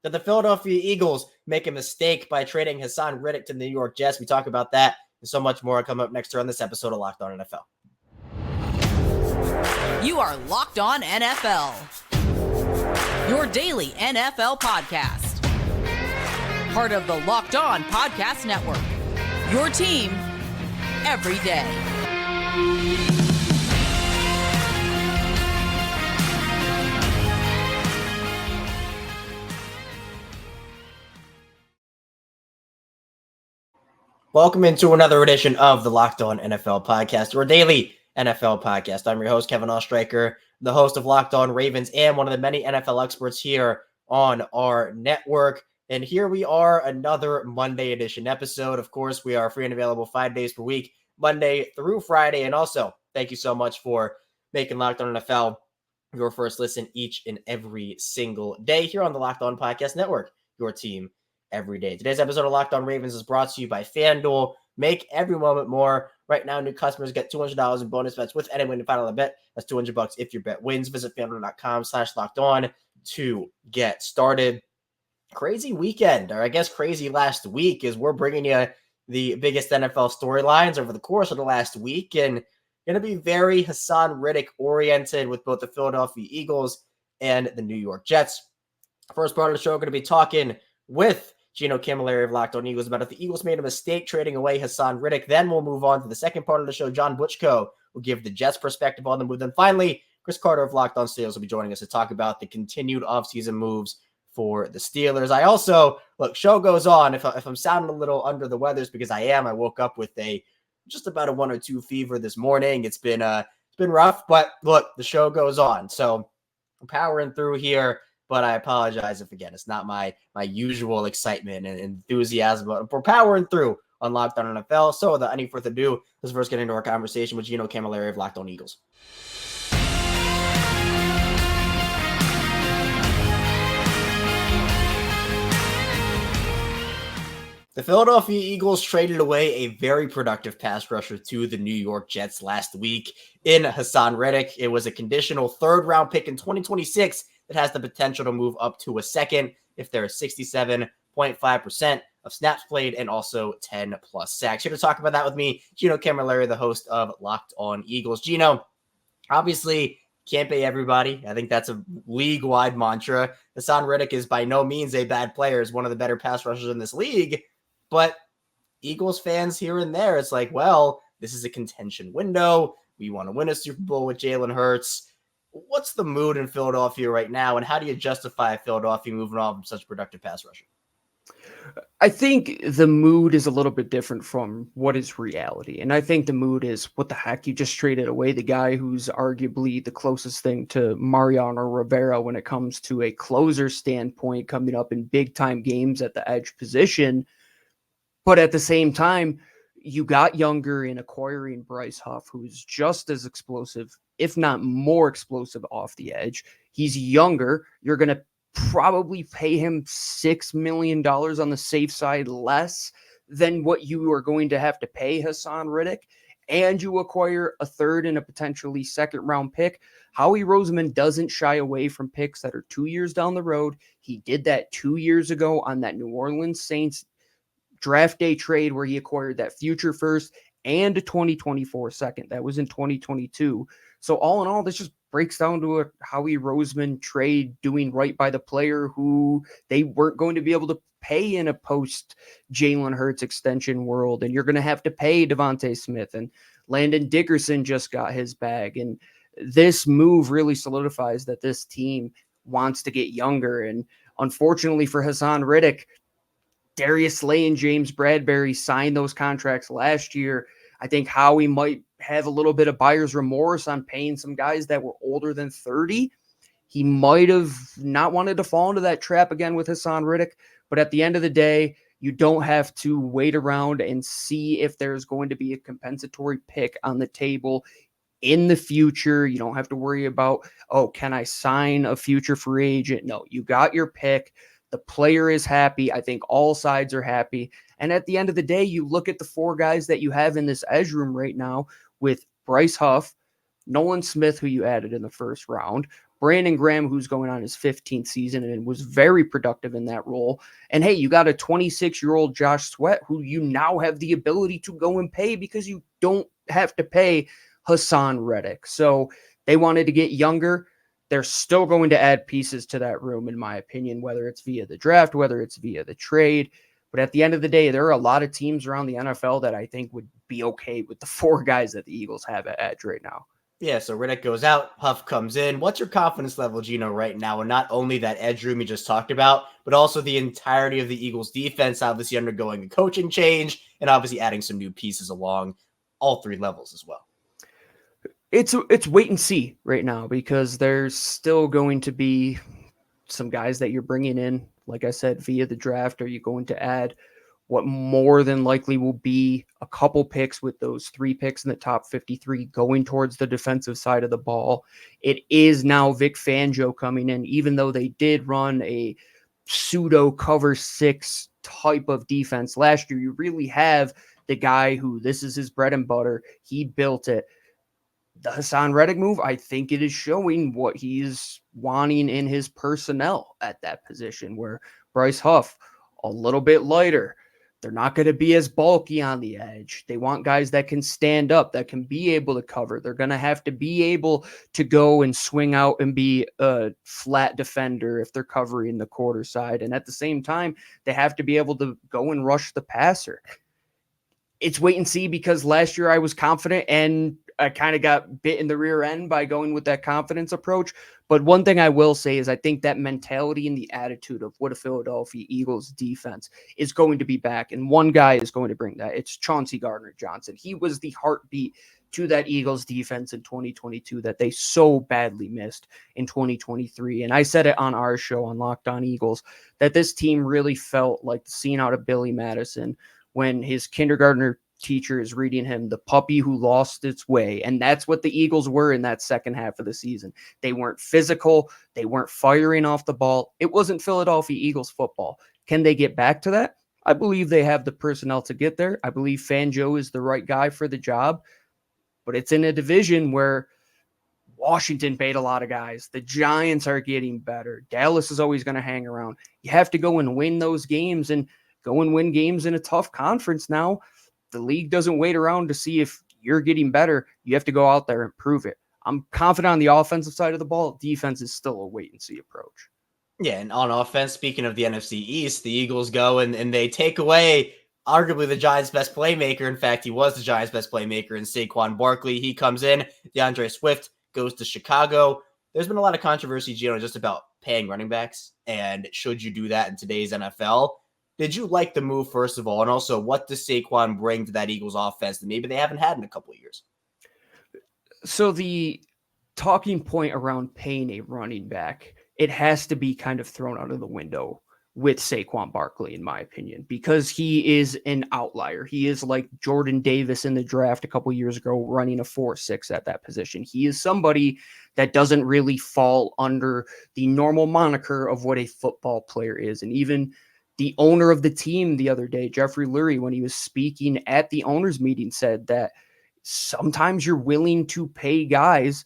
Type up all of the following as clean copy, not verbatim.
Did the Philadelphia Eagles make a mistake by trading Haason Reddick to the New York Jets? We talk about that and so much more coming up next year on this episode of Locked On NFL. You are Locked On NFL, your daily NFL podcast. Part of the Locked On Podcast Network, your team every day. Welcome into another edition of the Locked On NFL podcast, your daily NFL podcast. I'm your host, Kevin Oestreicher, the host of Locked On Ravens and one of the many NFL experts here on our network. And here we are, another Monday edition episode. Of course, we are free and available 5 days per week, Monday through Friday. And also, thank you so much for making Locked On NFL your first listen each and every single day here on the Locked On Podcast Network, your team every day. Today's episode of Locked On Ravens is brought to you by FanDuel. Make every moment more. Right now, new customers get $200 in bonus bets with any winning final bet. That's $200 if your bet wins. Visit FanDuel.com/lockedon to get started. Crazy weekend, or I guess crazy last week, is we're bringing you the biggest NFL storylines over the course of the last week, and going to be very Haason Reddick oriented with both the Philadelphia Eagles and the New York Jets. First part of the show, we're going to be talking with Gino Cammilleri of Locked On Eagles about if the Eagles made a mistake trading away Haason Reddick. Then we'll move on to the second part of the show. John Butchko will give the Jets perspective on the move. Then finally, Chris Carter of Locked On Steelers will be joining us to talk about the continued offseason moves for the Steelers. I also, look, show goes on. If I'm sounding a little under the weather, it's because I am. I woke up with just about a 1 or 2 fever this morning. It's been rough, but look, the show goes on. So I'm powering through here. But I apologize if, again, it's not my usual excitement and enthusiasm. But we're powering through on Locked On NFL. So without any further ado, let's first get into our conversation with Gino Cammilleri of Locked On Eagles. The Philadelphia Eagles traded away a very productive pass rusher to the New York Jets last week in Haason Reddick. It was a conditional third-round pick in 2026 that has the potential to move up to a second if there is 67.5% of snaps played and also 10-plus sacks. Here to talk about that with me, Gino Cammilleri, the host of Locked On Eagles. Gino, obviously can't pay everybody. I think that's a league-wide mantra. Haason Reddick is by no means a bad player. He's one of the better pass rushers in this league. But Eagles fans here and there, it's like, well, this is a contention window. We want to win a Super Bowl with Jalen Hurts. What's the mood in Philadelphia right now, and how do you justify Philadelphia moving on from such a productive pass rusher? I think the mood is a little bit different from what is reality. And I think the mood is, what the heck? You just traded away the guy who's arguably the closest thing to Mariano Rivera when it comes to a closer standpoint, coming up in big-time games at the edge position. But at the same time, you got younger in acquiring Bryce Huff, who's just as explosive, if not more explosive off the edge. He's younger. You're going to probably pay him $6 million on the safe side less than what you are going to have to pay Haason Reddick. And you acquire a third and a potentially second round pick. Howie Roseman doesn't shy away from picks that are 2 years down the road. He did that 2 years ago on that New Orleans Saints draft day trade where he acquired that future first and a 2024 second. That was in 2022. So all in all, this just breaks down to a Howie Roseman trade, doing right by the player who they weren't going to be able to pay in a post Jalen Hurts extension world. And you're going to have to pay Devontae Smith, and Landon Dickerson just got his bag. And this move really solidifies that this team wants to get younger. And unfortunately for Haason Reddick, Darius Slay and James Bradbury signed those contracts last year. I think Howie might have a little bit of buyer's remorse on paying some guys that were older than 30. He might have not wanted to fall into that trap again with Haason Reddick. But at the end of the day, you don't have to wait around and see if there's going to be a compensatory pick on the table in the future. You don't have to worry about, oh, can I sign a future free agent? No, you got your pick. The player is happy. I think all sides are happy. And at the end of the day, you look at the four guys that you have in this edge room right now with Bryce Huff, Nolan Smith, who you added in the first round, Brandon Graham, who's going on his 15th season and was very productive in that role. And hey, you got a 26-year-old Josh Sweat who you now have the ability to go and pay because you don't have to pay Haason Reddick. So they wanted to get younger. They're still going to add pieces to that room, in my opinion, whether it's via the draft, whether it's via the trade. But at the end of the day, there are a lot of teams around the NFL that I think would be okay with the 4 guys that the Eagles have at edge right now. Yeah, so Reddick goes out, Huff comes in. What's your confidence level, Gino, right now? And not only that edge room you just talked about, but also the entirety of the Eagles defense, obviously undergoing a coaching change and obviously adding some new pieces along all 3 levels as well. It's wait and see right now because there's still going to be some guys that you're bringing in, like I said, via the draft. Are you going to add what more than likely will be a couple picks with those 3 picks in the top 53 going towards the defensive side of the ball? It is now Vic Fangio coming in, even though they did run a pseudo cover 6 type of defense last year. You really have the guy who this is his bread and butter. He built it. The Haason Reddick move, I think it is showing what he's wanting in his personnel at that position, where Bryce Huff, a little bit lighter. They're not going to be as bulky on the edge. They want guys that can stand up, that can be able to cover. They're going to have to be able to go and swing out and be a flat defender if they're covering the quarter side. And at the same time, they have to be able to go and rush the passer. It's wait and see because last year I was confident and I kind of got bit in the rear end by going with that confidence approach. But one thing I will say is I think that mentality and the attitude of what a Philadelphia Eagles defense is going to be back. And one guy is going to bring that. It's Chauncey Gardner-Johnson. He was the heartbeat to that Eagles defense in 2022 that they so badly missed in 2023. And I said it on our show on Locked On Eagles that this team really felt like the scene out of Billy Madison when his kindergartner teacher is reading him The Puppy Who Lost Its Way. And that's what the Eagles were in that second half of the season. They weren't physical. They weren't firing off the ball. It wasn't Philadelphia Eagles football. Can they get back to that? I believe they have the personnel to get there. I believe Fangio is the right guy for the job, but it's in a division where Washington paid a lot of guys. The Giants are getting better. Dallas is always going to hang around. You have to go and win those games and go and win games in a tough conference now. The league doesn't wait around to see if you're getting better. You have to go out there and prove it. I'm confident on the offensive side of the ball. Defense is still a wait and see approach. Yeah, and on offense, speaking of the NFC East, the Eagles go and they take away arguably the Giants' best playmaker. In fact, he was the Giants' best playmaker in Saquon Barkley. He comes in. DeAndre Swift goes to Chicago. There's been a lot of controversy, Gino, just about paying running backs. And should you do that in today's NFL? Did you like the move, first of all? And also, what does Saquon bring to that Eagles offense that maybe they haven't had in a couple of years? So the talking point around paying a running back, it has to be kind of thrown out of the window with Saquon Barkley, in my opinion, because he is an outlier. He is like Jordan Davis in the draft a couple years ago, running a 4.6 at that position. He is somebody that doesn't really fall under the normal moniker of what a football player is. And even the owner of the team the other day, Jeffrey Lurie, when he was speaking at the owners meeting, said that sometimes you're willing to pay guys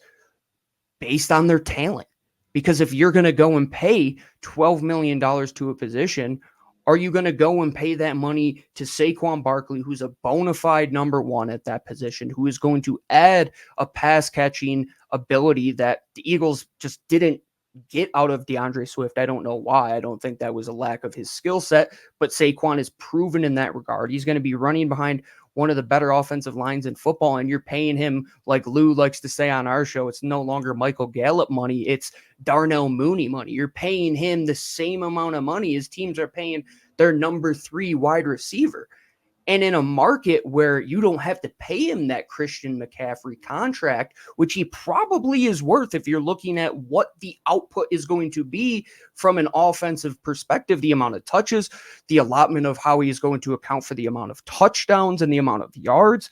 based on their talent. Because if you're going to go and pay $12 million to a position, are you going to go and pay that money to Saquon Barkley, who's a bona fide number 1 at that position, who is going to add a pass catching ability that the Eagles just didn't get out of DeAndre Swift? I don't know why. I don't think that was a lack of his skill set, but Saquon is proven in that regard. He's going to be running behind one of the better offensive lines in football, and you're paying him, like Lou likes to say on our show, it's no longer Michael Gallup money, it's Darnell Mooney money. You're paying him the same amount of money as teams are paying their number 3 wide receiver. And in a market where you don't have to pay him that Christian McCaffrey contract, which he probably is worth if you're looking at what the output is going to be from an offensive perspective, the amount of touches, the allotment of how he is going to account for the amount of touchdowns and the amount of yards.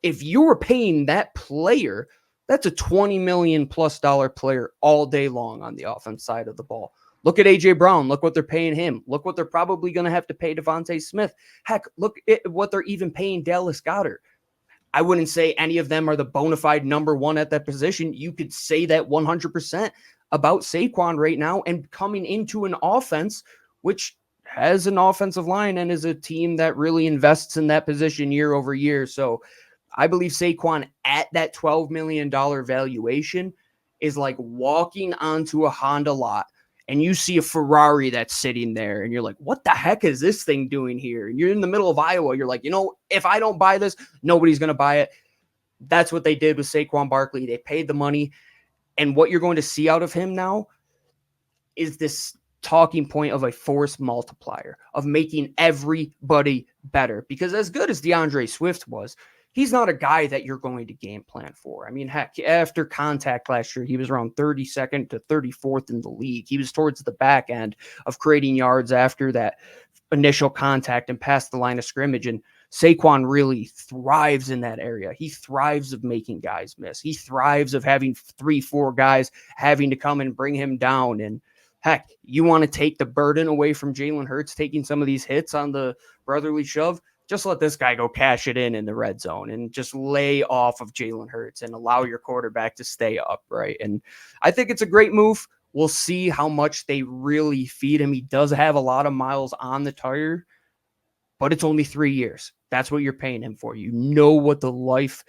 If you were paying that player, that's a $20 million plus player all day long on the offense side of the ball. Look at A.J. Brown. Look what they're paying him. Look what they're probably going to have to pay Devontae Smith. Heck, look at what they're even paying Dallas Goedert. I wouldn't say any of them are the bona fide number one at that position. You could say that 100% about Saquon right now, and coming into an offense which has an offensive line and is a team that really invests in that position year over year. So I believe Saquon at that $12 million valuation is like walking onto a Honda lot and you see a Ferrari that's sitting there and you're like, what the heck is this thing doing here? And you're in the middle of Iowa. You're like, if I don't buy this, nobody's going to buy it. That's what they did with Saquon Barkley. They paid the money. And what you're going to see out of him now is this talking point of a force multiplier, of making everybody better. Because as good as DeAndre Swift was, he's not a guy that you're going to game plan for. I mean, heck, after contact last year, he was around 32nd to 34th in the league. He was towards the back end of creating yards after that initial contact and past the line of scrimmage. And Saquon really thrives in that area. He thrives of making guys miss. He thrives of having 3-4 guys having to come and bring him down. And heck, you want to take the burden away from Jalen Hurts taking some of these hits on the brotherly shove? Just let this guy go cash it in the red zone and just lay off of Jalen Hurts and allow your quarterback to stay upright. And I think it's a great move. We'll see how much they really feed him. He does have a lot of miles on the tire, but it's only 3 years. That's what you're paying him for. You know what the life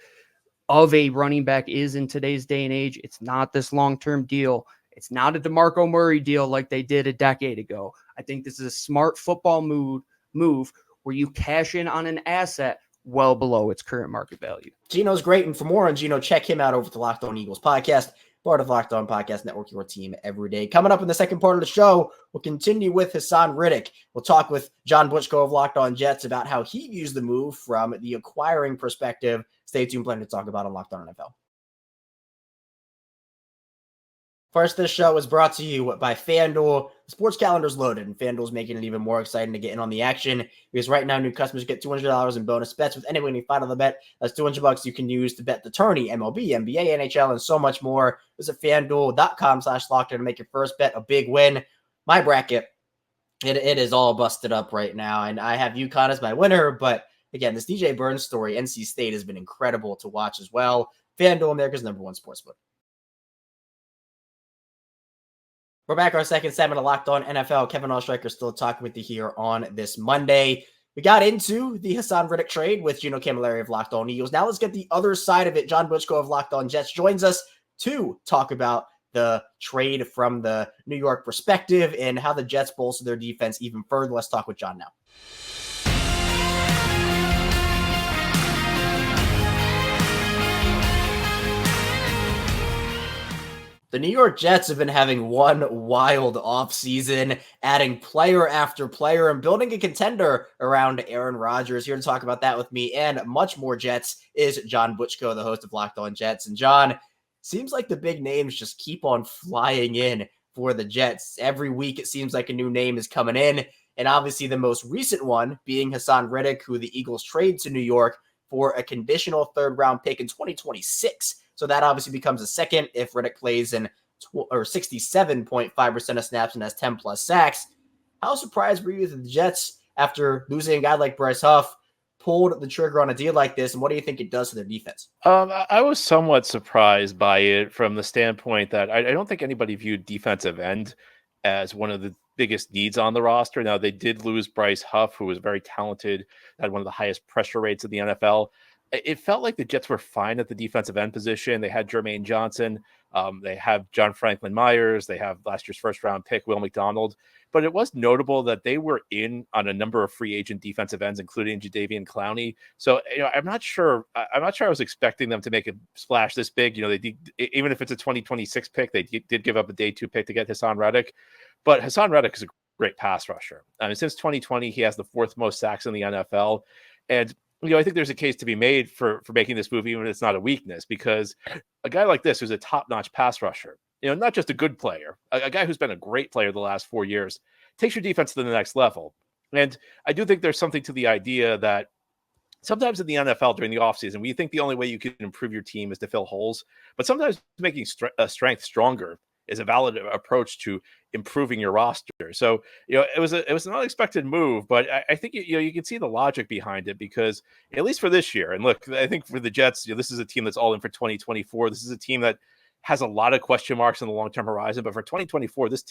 of a running back is in today's day and age. It's not this long-term deal. It's not a DeMarco Murray deal like they did a decade ago. I think this is a smart football move where you cash in on an asset well below its current market value. Gino's great. And for more on Gino, check him out over at the Locked On Eagles podcast, part of Locked On Podcast Network, your team every day. Coming up in the second part of the show, we'll continue with Haason Reddick. We'll talk with John Butchko of Locked On Jets about how he views the move from the acquiring perspective. Stay tuned, plenty to talk about on Locked On NFL. First, this show is brought to you by FanDuel. The sports calendar's loaded, and FanDuel's making it even more exciting to get in on the action because right now, new customers get $200 in bonus bets with any winning $5 bet. That's $200 you can use to bet the tourney, MLB, NBA, NHL, and so much more. Visit FanDuel.com/lockdown to make your first bet a big win. My bracket, it is all busted up right now, and I have UConn as my winner, but again, this DJ Burns story, NC State, has been incredible to watch as well. FanDuel, America's #1 sportsbook. We're back our second segment of Locked On NFL. Kevin Oestreicher still talking with you here on this Monday. We got into the Haason Reddick trade with Gino Cammilleri of Locked On Eagles. Now let's get the other side of it. John Butchko of Locked On Jets joins us to talk about the trade from the New York perspective and how the Jets bolster their defense even further. Let's talk with John now. The New York Jets have been having one wild offseason, adding player after player and building a contender around Aaron Rodgers. Here to talk about that with me and much more Jets is John Butchko, the host of Locked On Jets. And John, seems like the big names just keep on flying in for the Jets. Every week it seems like a new name is coming in. And obviously the most recent one being Haason Reddick, who the Eagles trade to New York for a conditional third-round pick in 2026. So that obviously becomes a second if Reddick plays in 67.5% of snaps and has 10-plus sacks. How surprised were you that the Jets, after losing a guy like Bryce Huff, pulled the trigger on a deal like this, and what do you think it does to their defense? I was somewhat surprised by it from the standpoint that I don't think anybody viewed defensive end as one of the biggest needs on the roster. Now, they did lose Bryce Huff, who was very talented, had one of the highest pressure rates in the NFL. It felt like the Jets were fine at the defensive end position. They had Jermaine Johnson. They have John Franklin Myers. They have last year's first-round pick, Will McDonald. But it was notable that they were in on a number of free agent defensive ends, including Jadeveon Clowney. So, I'm not sure I was expecting them to make a splash this big. They did, even if it's a 2026 pick, they did give up a day 2 pick to get Haason Reddick. But Haason Reddick is a great pass rusher. Since 2020, he has the 4th most sacks in the NFL. And I think there's a case to be made for making this move, even if it's not a weakness, because a guy like this who's a top-notch pass rusher, not just a good player, a guy who's been a great player the last 4 years, takes your defense to the next level. And I do think there's something to the idea that sometimes in the NFL during the offseason, we think the only way you can improve your team is to fill holes, but sometimes making strength stronger is a valid approach to improving your roster. So, it was an unexpected move, but I think, you can see the logic behind it, because at least for this year, and look, I think for the Jets, this is a team that's all in for 2024. This is a team that has a lot of question marks on the long-term horizon, but for 2024, this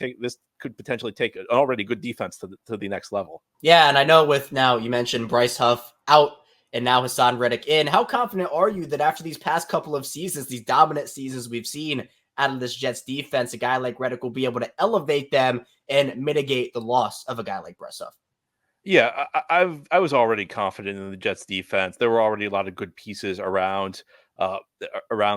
could potentially take an already good defense to the next level. Yeah, and I know with now you mentioned Bryce Huff out and now Haason Reddick in. How confident are you that after these past couple of seasons, these dominant seasons we've seen out of this Jets defense, a guy like Reddick will be able to elevate them and mitigate the loss of a guy like Bryce Huff? Yeah, I was already confident in the Jets defense. There were already a lot of good pieces around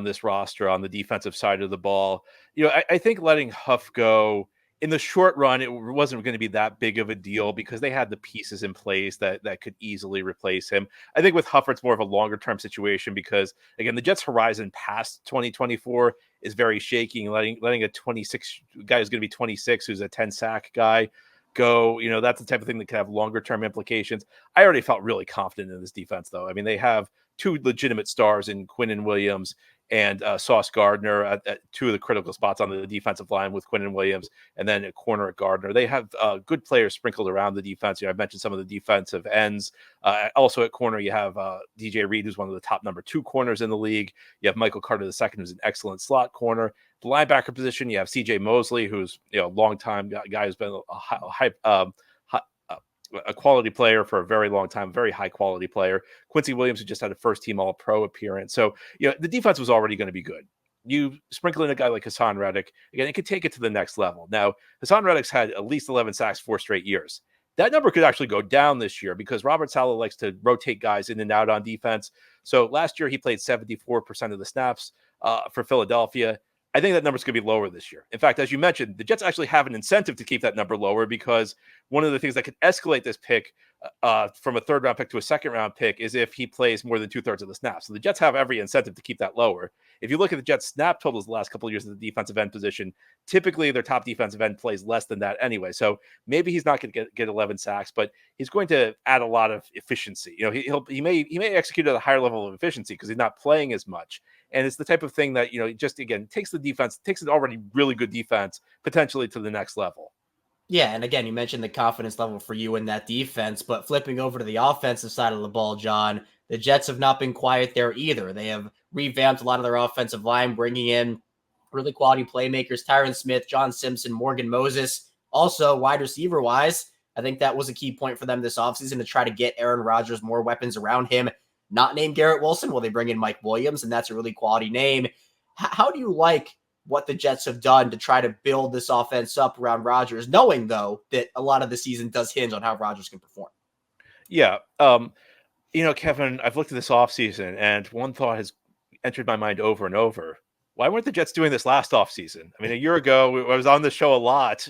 this roster on the defensive side of the ball. I think letting Huff go in the short run, it wasn't going to be that big of a deal because they had the pieces in place that could easily replace him. I think with Huff, it's more of a longer term situation because, again, the Jets' horizon past 2024 is very shaky. Letting a 26 guy who's going to be 26, who's a 10 sack guy, go, that's the type of thing that could have longer term implications. I already felt really confident in this defense, though. I mean, they have two legitimate stars in Quinnen Williams and Sauce Gardner at two of the critical spots on the defensive line with Quinnen Williams, and then a corner at Gardner. They have good players sprinkled around the defense. I've mentioned some of the defensive ends. Also at corner, you have DJ Reed, who's one of the top number 2 corners in the league. You have Michael Carter II, who's an excellent slot corner. The linebacker position, you have CJ Mosley, who's a long-time guy who's been a quality player for a very long time, very high quality player. Quincy Williams, who just had a first team All-Pro appearance. So, the defense was already going to be good. You sprinkle in a guy like Haason Reddick, again, it could take it to the next level. Now, Haason Reddick's had at least 11 sacks 4 straight years. That number could actually go down this year because Robert Saleh likes to rotate guys in and out on defense. So last year he played 74% of the snaps for Philadelphia. I think that number's going to be lower this year. In fact, as you mentioned, the Jets actually have an incentive to keep that number lower because one of the things that could escalate this pick from a 3rd-round pick to a 2nd-round pick is if he plays more than 2/3 of the snaps. So the Jets have every incentive to keep that lower. If you look at the Jets' snap totals the last couple of years at the defensive end position, typically their top defensive end plays less than that anyway. So maybe he's not going to get 11 sacks, but he's going to add a lot of efficiency. He may execute at a higher level of efficiency because he's not playing as much. And it's the type of thing that, just, again, takes an already really good defense potentially to the next level. Yeah, and again, you mentioned the confidence level for you in that defense, but flipping over to the offensive side of the ball, John, the Jets have not been quiet there either. They have revamped a lot of their offensive line, bringing in really quality playmakers, Tyron Smith, John Simpson, Morgan Moses. Also, wide receiver-wise, I think that was a key point for them this offseason to try to get Aaron Rodgers more weapons around him. Not named Garrett Wilson, well, they bring in Mike Williams, and that's a really quality name. How do you like what the Jets have done to try to build this offense up around Rodgers, knowing, though, that a lot of the season does hinge on how Rodgers can perform? Yeah. Kevin, I've looked at this offseason, and one thought has entered my mind over and over. Why weren't the Jets doing this last offseason? I mean, a year ago, I was on the show a lot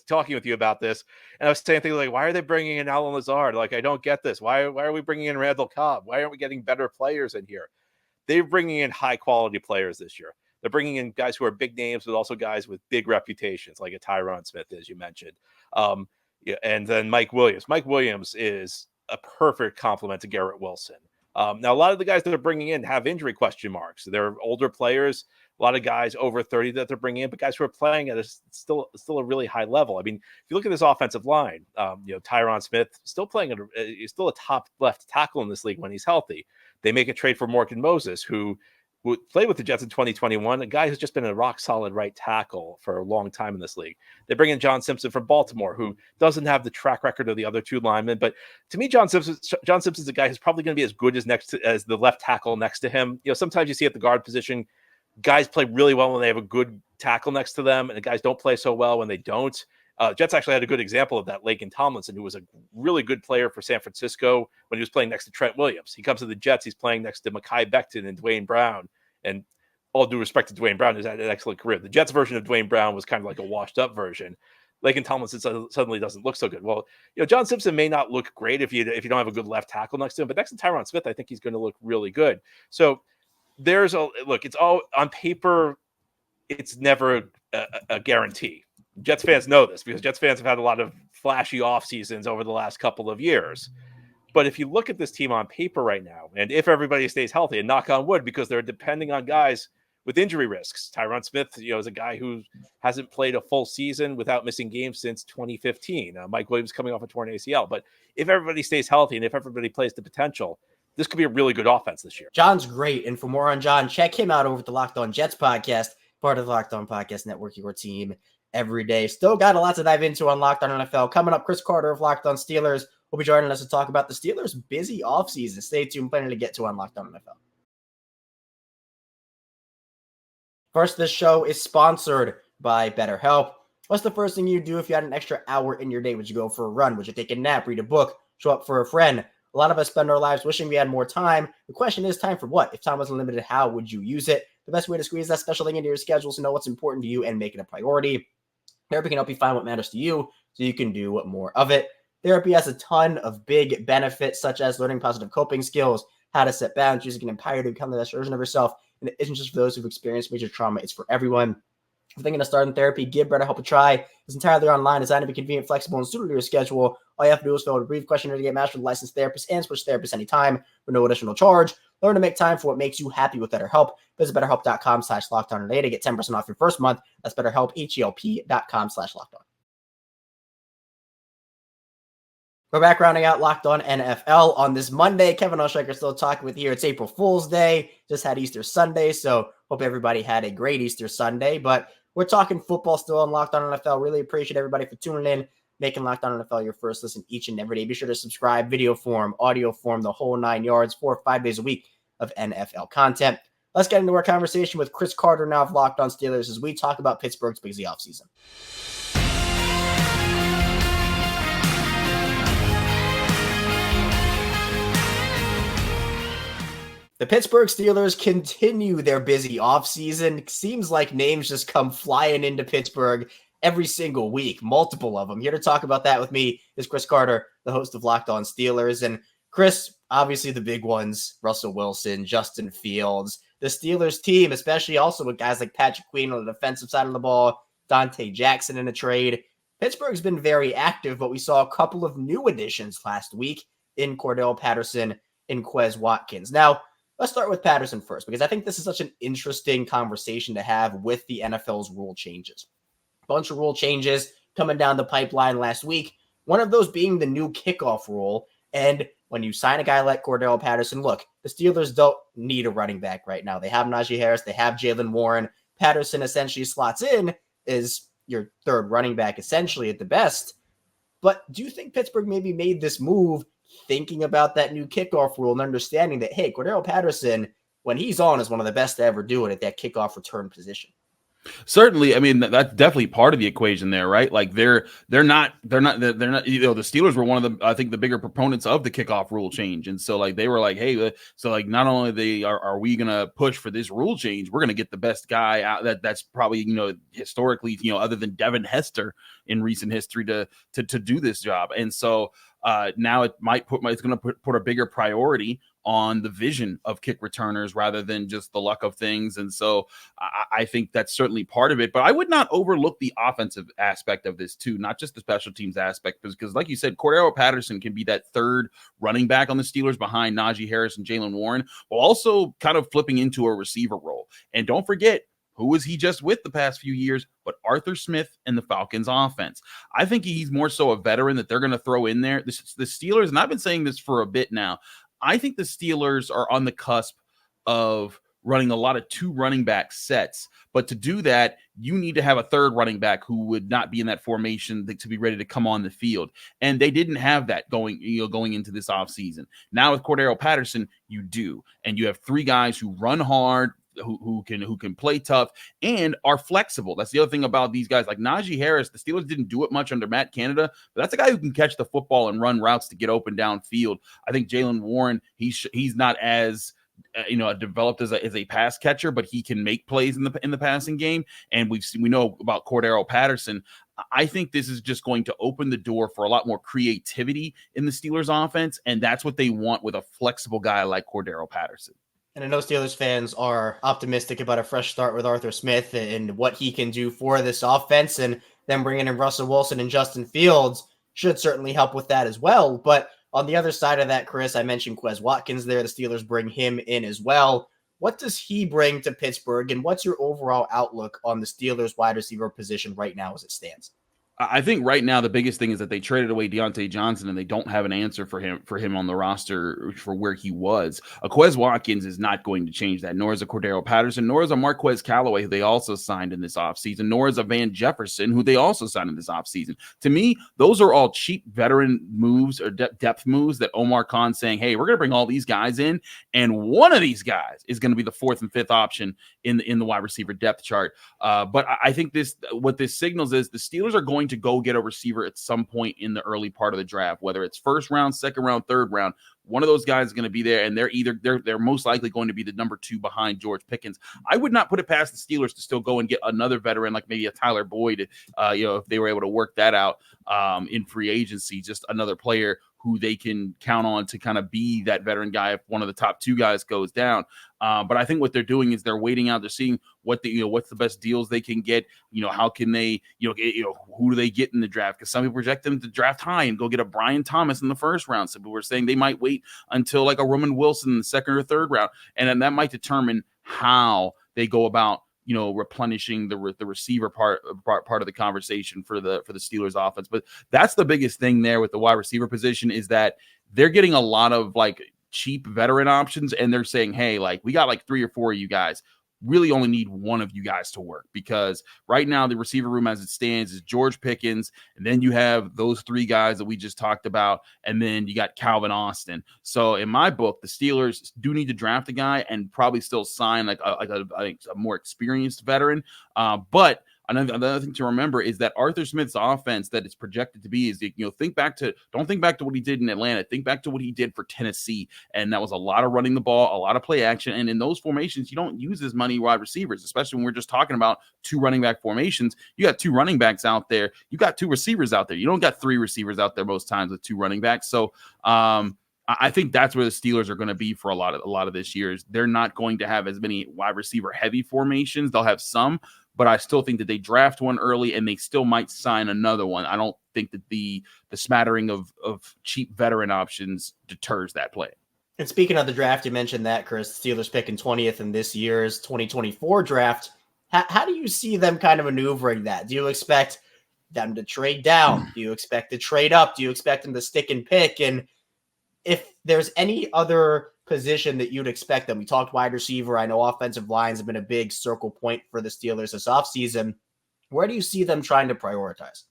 talking with you about this, and I was saying things like, why are they bringing in Alan Lazard? Like, I don't get this. Why are we bringing in Randall Cobb? Why aren't we getting better players in here? They're bringing in high-quality players this year. They're bringing in guys who are big names, but also guys with big reputations, like a Tyron Smith, as you mentioned. And then Mike Williams. Mike Williams is a perfect complement to Garrett Wilson. Now, a lot of the guys that they're bringing in have injury question marks. They're older players, a lot of guys over 30 that they're bringing in, but guys who are playing at still a really high level. I mean, if you look at this offensive line, Tyron Smith still playing he's still a top left tackle in this league when he's healthy. They make a trade for Morgan Moses, who played with the Jets in 2021, a guy who's just been a rock-solid right tackle for a long time in this league. They bring in John Simpson from Baltimore, who doesn't have the track record of the other 2 linemen. But to me, John Simpson's a guy who's probably going to be as good as the left tackle next to him. Sometimes you see at the guard position, guys play really well when they have a good tackle next to them, and the guys don't play so well when they don't. Jets actually had a good example of that, Laken Tomlinson, who was a really good player for San Francisco when he was playing next to Trent Williams. He comes to the Jets, he's playing next to Mekhi Becton and Dwayne Brown. And all due respect to Dwayne Brown, he's had an excellent career. The Jets version of Dwayne Brown was kind of like a washed-up version. Laken Tomlinson suddenly doesn't look so good. Well, John Simpson may not look great if you don't have a good left tackle next to him, but next to Tyron Smith, I think he's going to look really good. So it's all on paper. It's never a guarantee. Jets fans know this because Jets fans have had a lot of flashy off seasons over the last couple of years. But if you look at this team on paper right now, and if everybody stays healthy, and knock on wood, because they're depending on guys with injury risks. Tyron Smith, is a guy who hasn't played a full season without missing games since 2015. Mike Williams coming off a torn ACL. But if everybody stays healthy and if everybody plays to potential, this could be a really good offense this year. John's great. And for more on John, check him out over at the Locked On Jets podcast, part of the Locked On Podcast Network, your team every day. Still got a lot to dive into on Locked On NFL. Coming up, Chris Carter of Locked On Steelers will be joining us to talk about the Steelers' busy offseason. Stay tuned, plenty to get to on Locked On NFL. First, this show is sponsored by BetterHelp. What's the first thing you do if you had an extra hour in your day? Would you go for a run? Would you take a nap, read a book, show up for a friend? A lot of us spend our lives wishing we had more time. The question is, time for what? If time was unlimited, how would you use it? The best way to squeeze that special thing into your schedule is to know what's important to you and make it a priority. Therapy can help you find what matters to you so you can do more of it. Therapy has a ton of big benefits, such as learning positive coping skills, how to set boundaries, it can empower you to become the best version of yourself. And it isn't just for those who've experienced major trauma, it's for everyone. If you're thinking of starting therapy, give BetterHelp a try. It's entirely online, designed to be convenient, flexible, and suited to your schedule. All you have to do is fill out a brief questionnaire to get matched with a licensed therapist and switch therapists anytime for no additional charge. Learn to make time for what makes you happy with BetterHelp. Visit BetterHelp.com/LockedOn today to get 10% off your first month. That's BetterHelp, HELP.com/LockedOn. We're back rounding out Locked On NFL on this Monday. Kevin Oestreicher still talking with you. It's April Fool's Day. Just had Easter Sunday, so hope everybody had a great Easter Sunday. But we're talking football still on Locked On NFL. Really appreciate everybody for tuning in, making Locked On NFL your first listen each and every day. Be sure to subscribe, video form, audio form, the whole 9 yards, 4 or 5 days a week of NFL content. Let's get into our conversation with Chris Carter now of Locked On Steelers as we talk about Pittsburgh's busy offseason. The Pittsburgh Steelers continue their busy offseason. Seems like names just come flying into Pittsburgh every single week, multiple of them. Here to talk about that with me is Chris Carter, the host of Locked On Steelers. And Chris, obviously the big ones, Russell Wilson, Justin Fields, the Steelers team, especially also with guys like Patrick Queen on the defensive side of the ball, Dante Jackson in a trade. Pittsburgh's been very active, but we saw a couple of new additions last week in Cordell Patterson and Quez Watkins. Now, let's start with Patterson first, because I think this is such an interesting conversation to have with the NFL's rule changes. Bunch of rule changes coming down the pipeline last week. One of those being the new kickoff rule. And when you sign a guy like Cordell Patterson, look, the Steelers don't need a running back right now. They have Najee Harris. They have Jalen Warren. Patterson essentially slots in as your third running back, essentially at the best. But do you think Pittsburgh maybe made this move thinking about that new kickoff rule and understanding that, hey, Cordell Patterson, when he's on, is one of the best to ever do it at that kickoff return position? Certainly. I mean, that's definitely part of the equation there, right? Like they're not, the Steelers were one of the, I think, the bigger proponents of the kickoff rule change. And so like, they were like, hey, so like, not only are we going to push for this rule change, we're going to get the best guy out that's probably, historically, other than Devin Hester in recent history to do this job. And so now it's going to put a bigger priority on the vision of kick returners rather than just the luck of things. And so I think that's certainly part of it, but I would not overlook the offensive aspect of this too, not just the special teams aspect, because like you said, Cordell Patterson can be that third running back on the Steelers behind Najee Harris and Jalen Warren, while also kind of flipping into a receiver role. And don't forget, who was he just with the past few years but Arthur Smith and the Falcons offense? I think he's more so a veteran that they're going to throw in there. The Steelers, and I've been saying this for a bit now, I think the Steelers are on the cusp of running a lot of 2 running back sets. But to do that, you need to have a third running back who would not be in that formation to be ready to come on the field. And they didn't have that going into this offseason. Now with Cordell Patterson, you do. And you have 3 guys who run hard, who can play tough and are flexible. That's the other thing about these guys. Like Najee Harris, the Steelers didn't do it much under Matt Canada, but that's a guy who can catch the football and run routes to get open downfield. I think Jalen Warren, he's not as developed as a pass catcher, but he can make plays in the passing game. And we know about Cordell Patterson. I think this is just going to open the door for a lot more creativity in the Steelers offense, and that's what they want with a flexible guy like Cordell Patterson. And I know Steelers fans are optimistic about a fresh start with Arthur Smith and what he can do for this offense, and then bringing in Russell Wilson and Justin Fields should certainly help with that as well. But on the other side of that, Chris, I mentioned Quez Watkins there. The Steelers bring him in as well. What does he bring to Pittsburgh, and what's your overall outlook on the Steelers wide receiver position right now as it stands? I think right now the biggest thing is that they traded away Deontay Johnson and they don't have an answer for him on the roster for where he was. Quez Watkins is not going to change that, nor is a Cordero Patterson, nor is a Marquez Callaway, who they also signed in this offseason, nor is a Van Jefferson, who they also signed in this offseason. To me, those are all cheap veteran moves or depth moves that Omar Khan's saying, hey, we're going to bring all these guys in, and one of these guys is going to be the fourth and fifth option in the wide receiver depth chart. But I think what this signals is the Steelers are going to go get a receiver at some point in the early part of the draft, whether it's first round, second round, third round. One of those guys is going to be there, and they're most likely going to be the number 2 behind George Pickens. I would not put it past the Steelers to still go and get another veteran, like maybe a Tyler Boyd, if they were able to work that out in free agency, just another player who they can count on to kind of be that veteran guy if one of the top 2 guys goes down. But I think what they're doing is they're waiting out. They're seeing what's the best deals they can get. How can they, who do they get in the draft? Because some people project them to draft high and go get a Brian Thomas in the first round. Some people were saying they might wait until like a Roman Wilson in the second or third round. And then that might determine how they go about, replenishing the receiver part of the conversation for the Steelers offense. But that's the biggest thing there with the wide receiver position, is that they're getting a lot of like cheap veteran options, and they're saying, hey, like we got like 3 or 4 of you guys, really only need one of you guys to work, because right now the receiver room as it stands is George Pickens, and then you have those 3 guys that we just talked about, and then you got Calvin Austin. So in my book, the Steelers do need to draft a guy and probably still sign I think a more experienced veteran. But another thing to remember is that Arthur Smith's offense that it's projected to be is, don't think back to what he did in Atlanta. Think back to what he did for Tennessee. And that was a lot of running the ball, a lot of play action. And in those formations, you don't use as many wide receivers, especially when we're just talking about 2 running back formations. You got 2 running backs out there. You got 2 receivers out there. You don't got 3 receivers out there most times with 2 running backs. So, I think that's where the Steelers are going to be for a lot of this year. They're not going to have as many wide receiver heavy formations. They'll have some, but I still think that they draft one early and they still might sign another one. I don't think that the smattering of cheap veteran options deters that play. And speaking of the draft, you mentioned that, Chris, Steelers picking 20th in this year's 2024 draft. How do you see them kind of maneuvering that? Do you expect them to trade down? Do you expect to trade up? Do you expect them to stick and pick? And if there's any other position that you'd expect them, we talked wide receiver. I know offensive lines have been a big circle point for the Steelers this offseason. Where do you see them trying to prioritize?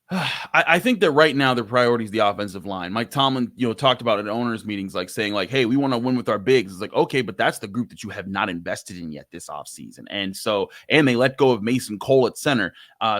I think that right now their priority is the offensive line. Mike Tomlin, talked about it at owners meetings, like saying like, hey, we want to win with our bigs. It's like, okay, but that's the group that you have not invested in yet this offseason. And they let go of Mason Cole at center.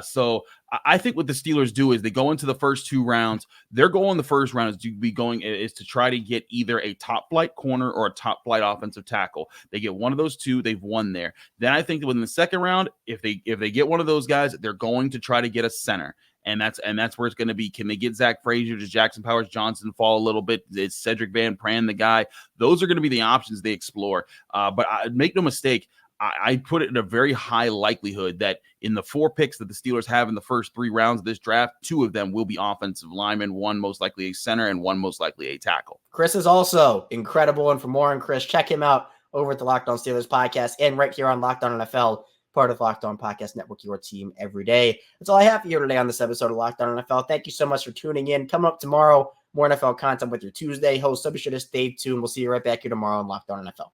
So I think what the Steelers do is they go into the first 2 rounds. Their goal in the first round is to try to get either a top flight corner or a top flight offensive tackle. They get one of those 2, they've won there. Then I think that within the second round, if they get one of those guys, they're going to try to get a center. And that's where it's going to be. Can they get Zach Frazier? Does Jackson Powers Johnson fall a little bit? Is Cedric Van Pran the guy? Those are going to be the options they explore. But make no mistake, I put it in a very high likelihood that in the 4 picks that the Steelers have in the first 3 rounds of this draft, 2 of them will be offensive linemen, 1 most likely a center and 1 most likely a tackle. Chris is also incredible. And for more on Chris, check him out over at the Locked On Steelers podcast and right here on Locked On NFL, part of Locked On Podcast Network, your team every day. That's all I have for you today on this episode of Locked On NFL. Thank you so much for tuning in. Coming up tomorrow, more NFL content with your Tuesday host. So be sure to stay tuned. We'll see you right back here tomorrow on Locked On NFL.